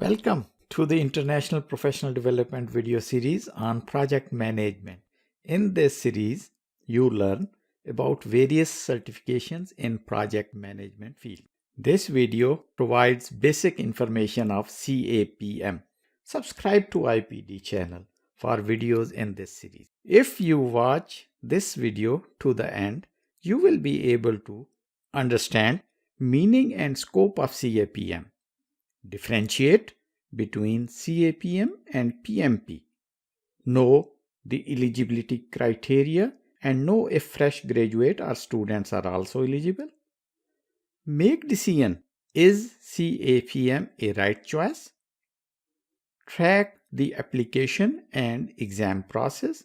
Welcome to the International Professional Development video series on project management. In this series, you learn about various certifications in project management field. This video provides basic information of CAPM. Subscribe to IPD channel for videos in this series. If you watch this video to the end, you will be able to understand meaning and scope of CAPM, differentiate between CAPM and PMP, know the eligibility criteria, and know if fresh graduate or students are also eligible. Make decision, is CAPM a right choice? Track the application and exam process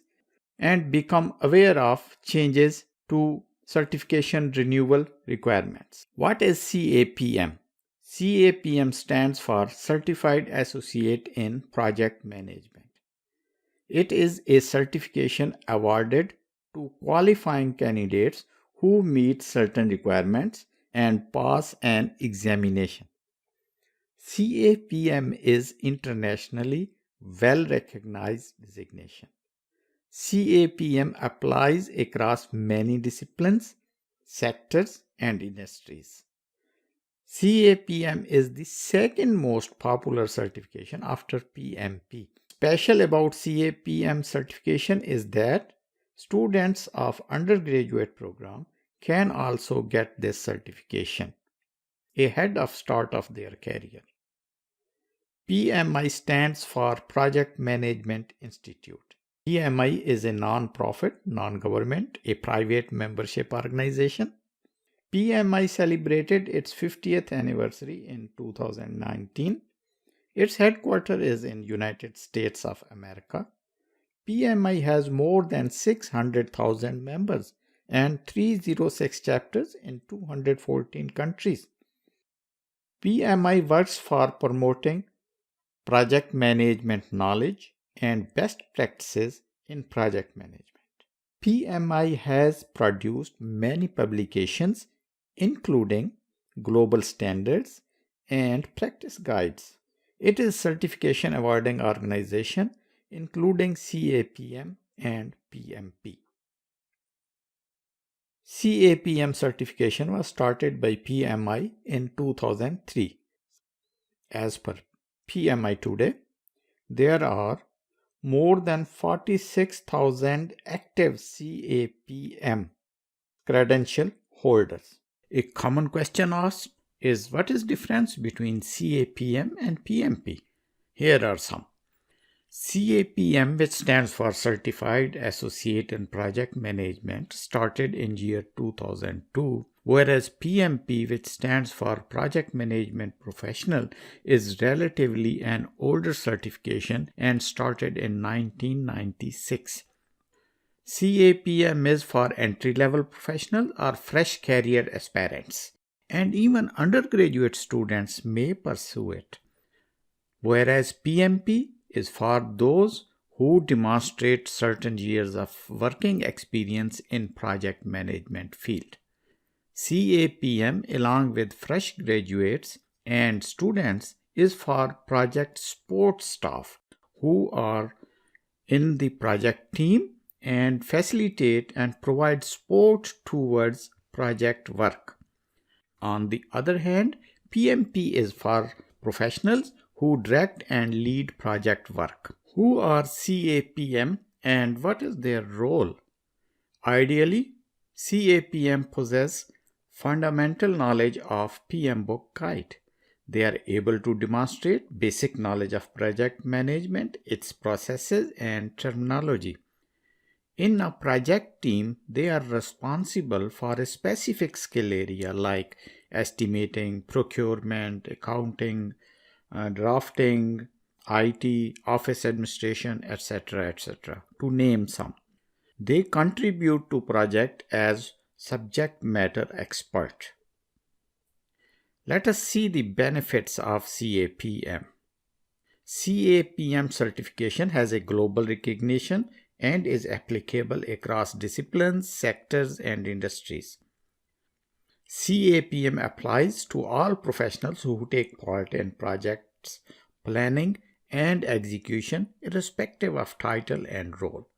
and become aware of changes to certification renewal requirements. What is CAPM? CAPM stands for Certified Associate in Project Management. It is a certification awarded to qualifying candidates who meet certain requirements and pass an examination. CAPM is internationally well-recognized designation. CAPM applies across many disciplines, sectors, and industries. CAPM is the second most popular certification after PMP. Special about CAPM certification is that students of undergraduate program can also get this certification ahead of start of their career. PMI stands for Project Management Institute. PMI is a non-profit, non-government, a private membership organization. PMI celebrated its 50th anniversary in 2019. Its headquarters is in United States of America. PMI has more than 600,000 members and 306 chapters in 214 countries. PMI works for promoting project management knowledge and best practices in project management. PMI has produced many publications including global standards and practice guides. It is a certification awarding organization including CAPM and PMP. CAPM certification was started by PMI in 2003. As per PMI today, there are more than 46,000 active CAPM credential holders. A common question asked is, what is the difference between CAPM and PMP? Here are some. CAPM, which stands for Certified Associate in Project Management, started in year 2002, whereas PMP, which stands for Project Management Professional, is relatively an older certification and started in 1996. CAPM is for entry-level professional or fresh career aspirants, and even undergraduate students may pursue it, whereas PMP is for those who demonstrate certain years of working experience in project management field. CAPM, along with fresh graduates and students, is for project support staff who are in the project team and facilitate and provide support towards project work. On the other hand, PMP is for professionals who direct and lead project work. Who are CAPM and what is their role? Ideally, CAPM possess fundamental knowledge of PMBOK guide. They are able to demonstrate basic knowledge of project management, its processes and terminology. In a project team, they are responsible for a specific skill area like estimating, procurement, accounting, drafting, IT, office administration, etc., to name some. They contribute to project as subject matter expert. Let us see the benefits of CAPM. CAPM certification has a global recognition and is applicable across disciplines, sectors, and industries. CAPM applies to all professionals who take part in projects planning, and execution irrespective of title and role.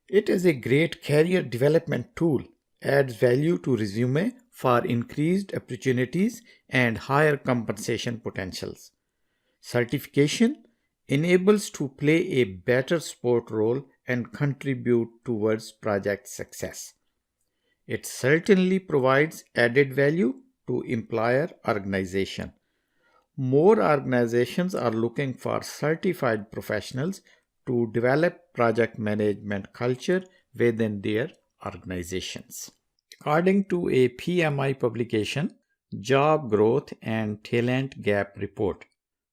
It is a great career development tool, adds value to resume for increased opportunities and higher compensation potentials. Certification enables to play a better support role and contribute towards project success. It certainly provides added value to employer organization. More organizations are looking for certified professionals to develop project management culture within their organizations. According to a PMI publication, Job Growth and Talent Gap Report,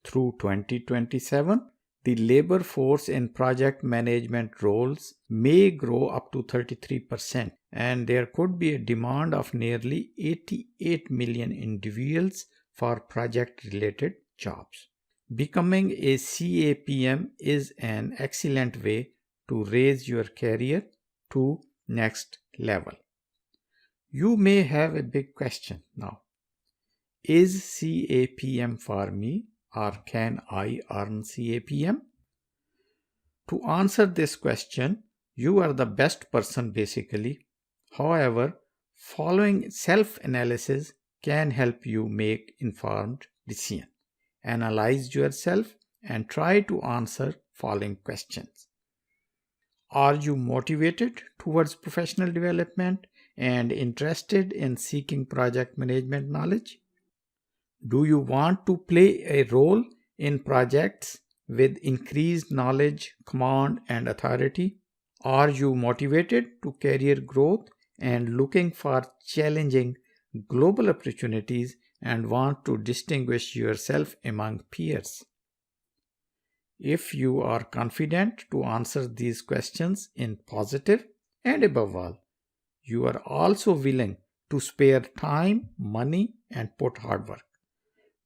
through 2027, the labor force in project management roles may grow up to 33%, and there could be a demand of nearly 88 million individuals for project-related jobs. Becoming a CAPM is an excellent way to raise your career to next level. You may have a big question now. Is CAPM for me, or can I earn CAPM? To answer this question, you are the best person basically. However, following self-analysis can help you make informed decision. Analyze yourself and try to answer following questions. Are you motivated towards professional development and interested in seeking project management knowledge? Do you want to play a role in projects with increased knowledge, command, and authority? Are you motivated to career growth and looking for challenging global opportunities and want to distinguish yourself among peers? If you are confident to answer these questions in positive, and above all, you are also willing to spare time, money, and put hard work,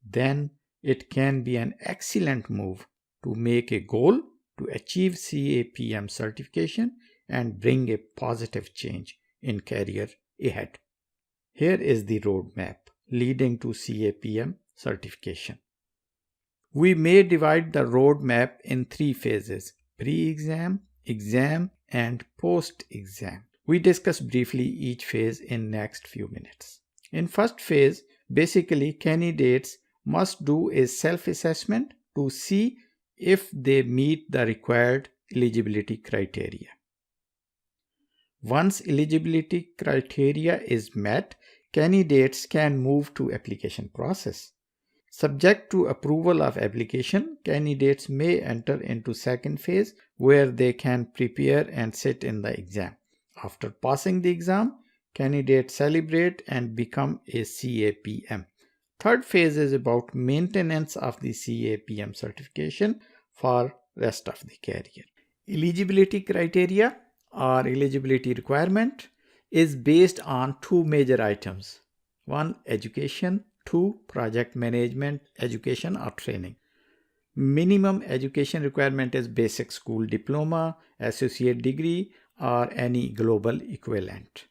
then it can be an excellent move to make a goal to achieve CAPM certification and bring a positive change in career ahead. Here is the roadmap leading to CAPM certification. We may divide the roadmap in 3 phases: pre-exam, exam, and post-exam. We discuss briefly each phase in next few minutes. In first phase, basically candidates must do a self-assessment to see if they meet the required eligibility criteria. Once eligibility criteria is met, candidates can move to application process. Subject to approval of application, candidates may enter into second phase where they can prepare and sit in the exam. After passing the exam, candidates celebrate and become a CAPM. Third phase is about maintenance of the CAPM certification for rest of the career. Eligibility criteria or eligibility requirement is based on 2 major items. 1. Education. 2. Project management education or training. Minimum education requirement is basic school diploma, associate degree, or any global equivalent.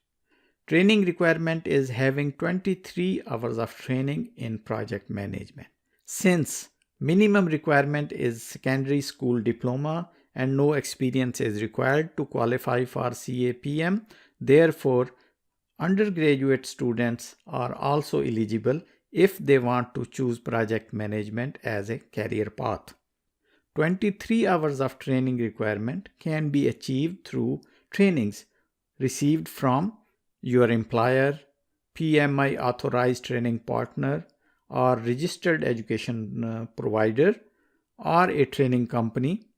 Training requirement is having 23 hours of training in project management. Since minimum requirement is secondary school diploma and no experience is required to qualify for CAPM, therefore undergraduate students are also eligible if they want to choose project management as a career path. 23 hours of training requirement can be achieved through trainings received from your employer, PMI authorized training partner, or registered education provider, or a training company,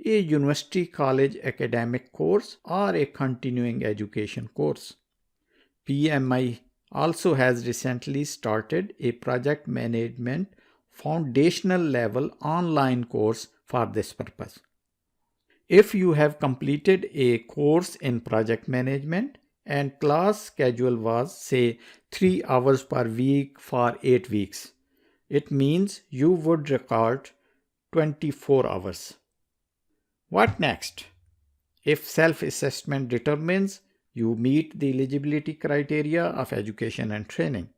a university college academic course, or a continuing education course. PMI also has recently started a project management foundational level online course for this purpose. If you have completed a course in project management and class schedule was say 3 hours per week for 8 weeks, it means you would record 24 hours. What next? If self-assessment determines you meet the eligibility criteria of education and training.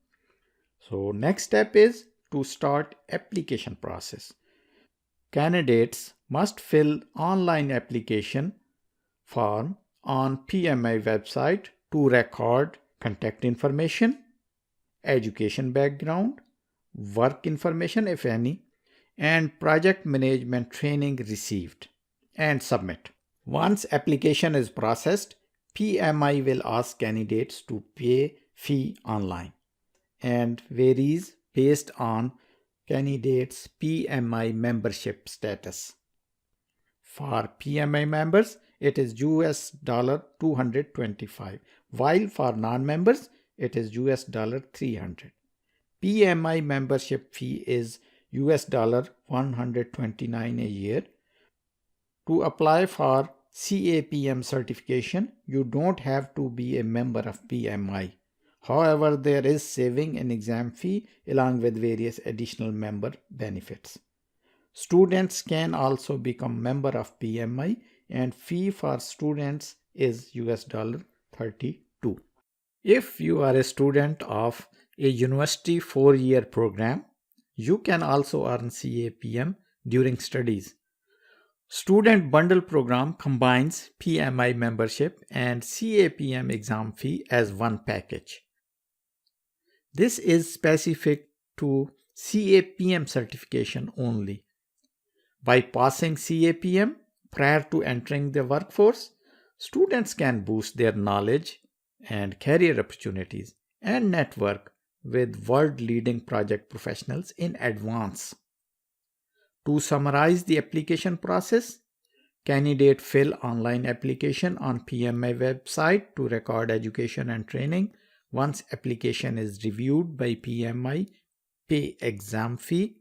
So next step is to start application process. Candidates must fill online application form on PMI website to record contact information, education background, work information if any, and project management training received, and submit. Once application is processed, PMI will ask candidates to pay fee online and varies based on candidates' PMI membership status. For PMI members, it is US $225, while for non-members, it is US $300. PMI membership fee is US $129 a year. To apply for CAPM certification, you don't have to be a member of PMI. However, there is saving in exam fee along with various additional member benefits. Students can also become member of PMI, and fee for students is US $32. If you are a student of a university 4-year program, you can also earn CAPM during studies. Student Bundle Program combines PMI membership and CAPM exam fee as one package. This is specific to CAPM certification only. By passing CAPM prior to entering the workforce, students can boost their knowledge and career opportunities and network with world-leading project professionals in advance. To summarize the application process, candidate fill online application on PMI website to record education and training. Once application is reviewed by PMI, pay exam fee.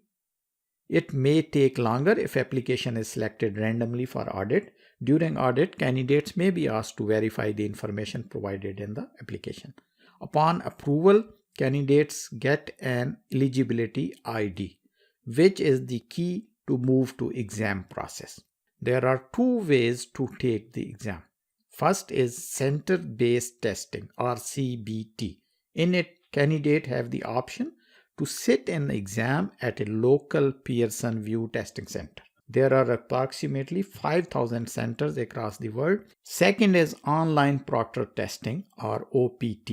It may take longer if application is selected randomly for audit. During audit, candidates may be asked to verify the information provided in the application. Upon approval, candidates get an eligibility ID, which is the key to move to exam process. There are two ways to take the exam. First is center-based testing or CBT. In it, candidate have the option to sit in the exam at a local Pearson VUE testing center. There are approximately 5,000 centers across the world. Second is online proctor testing or OPT.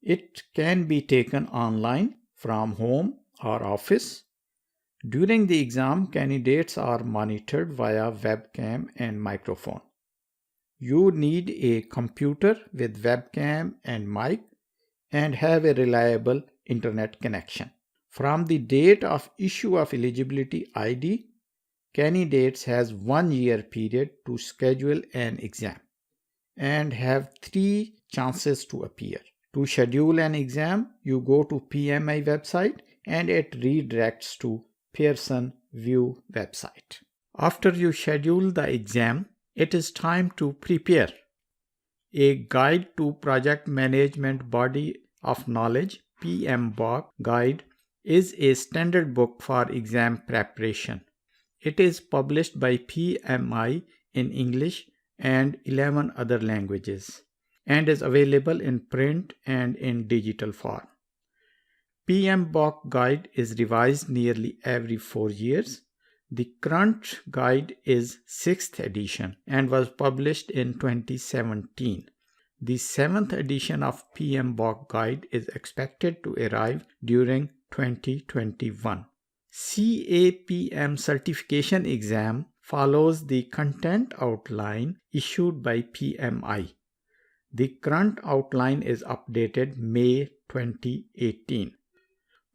It can be taken online from home or office. During the exam, candidates are monitored via webcam and microphone. You need a computer with webcam and mic and have a reliable internet connection. From the date of issue of eligibility ID, candidates has 1 year period to schedule an exam and have 3 chances to appear. To schedule an exam, you go to PMI website and it redirects to Pearson VUE website. After you schedule the exam, it is time to prepare. A Guide to Project Management Body of Knowledge PMBOK guide is a standard book for exam preparation. It is published by PMI in English and 11 other languages and is available in print and in digital form. PMBOK guide is revised nearly every 4 years. The current guide is 6th edition and was published in 2017. The 7th edition of PMBOK guide is expected to arrive during 2021. CAPM certification exam follows the content outline issued by PMI. The current outline is updated May 2018.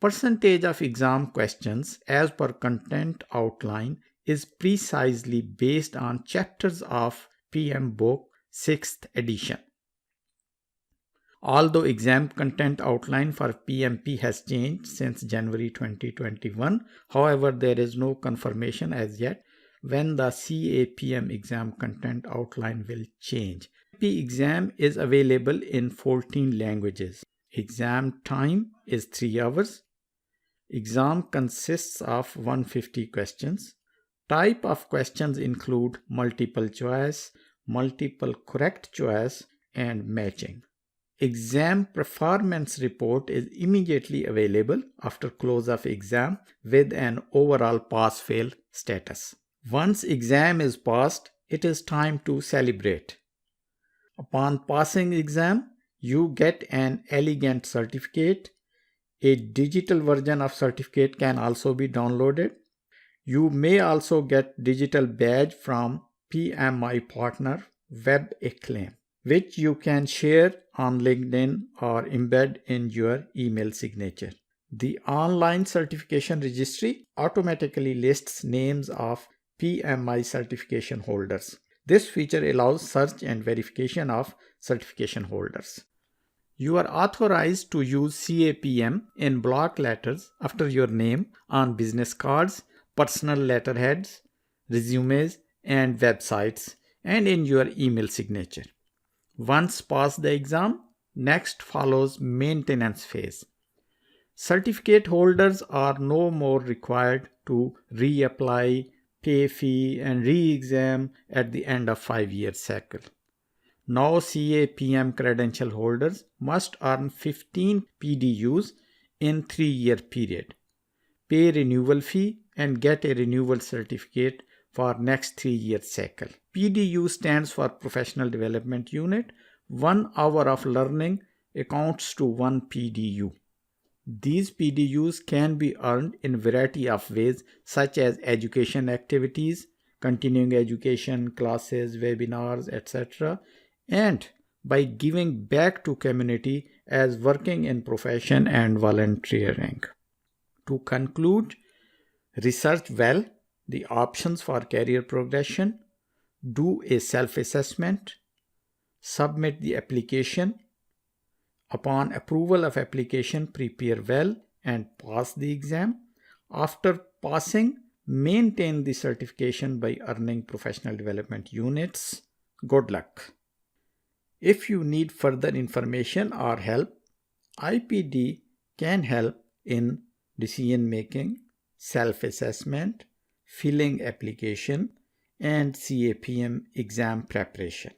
Percentage of exam questions as per content outline is precisely based on chapters of PMBOK 6th edition. Although exam content outline for PMP has changed since January 2021, however, there is no confirmation as yet when the CAPM exam content outline will change. PMP exam is available in 14 languages. Exam time is 3 hours. Exam consists of 150 questions. Type of questions include multiple choice, multiple correct choice, and matching. exam performance report is immediately available after close of exam with an overall pass-fail status. Once exam is passed, it is time to celebrate. Upon passing exam, you get an elegant certificate. A digital version of certificate can also be downloaded. You may also get digital badge from PMI partner WebAcclaim, which you can share on LinkedIn or embed in your email signature. The online certification registry automatically lists names of PMI certification holders. This feature allows search and verification of certification holders. You are authorized to use CAPM in block letters after your name on business cards, personal letterheads, resumes, and websites, and in your email signature. Once passed the exam, next follows maintenance phase. Certificate holders are no more required to reapply, pay fee, and re-exam at the end of 5-year cycle. Now CAPM credential holders must earn 15 PDUs in 3-year period, pay renewal fee, and get a renewal certificate for next 3-year cycle. PDU stands for Professional Development Unit. 1 hour of learning accounts to 1 PDU. These PDUs can be earned in a variety of ways, such as education activities, continuing education, classes, webinars, etc., and by giving back to community as working in profession and volunteering. To conclude, research well the options for career progression, do a self-assessment, submit the application. Upon approval of application, prepare well and pass the exam. After passing, maintain the certification by earning professional development units. Good luck. If you need further information or help, IPD can help in decision making, self-assessment, filling application, and CAPM exam preparation.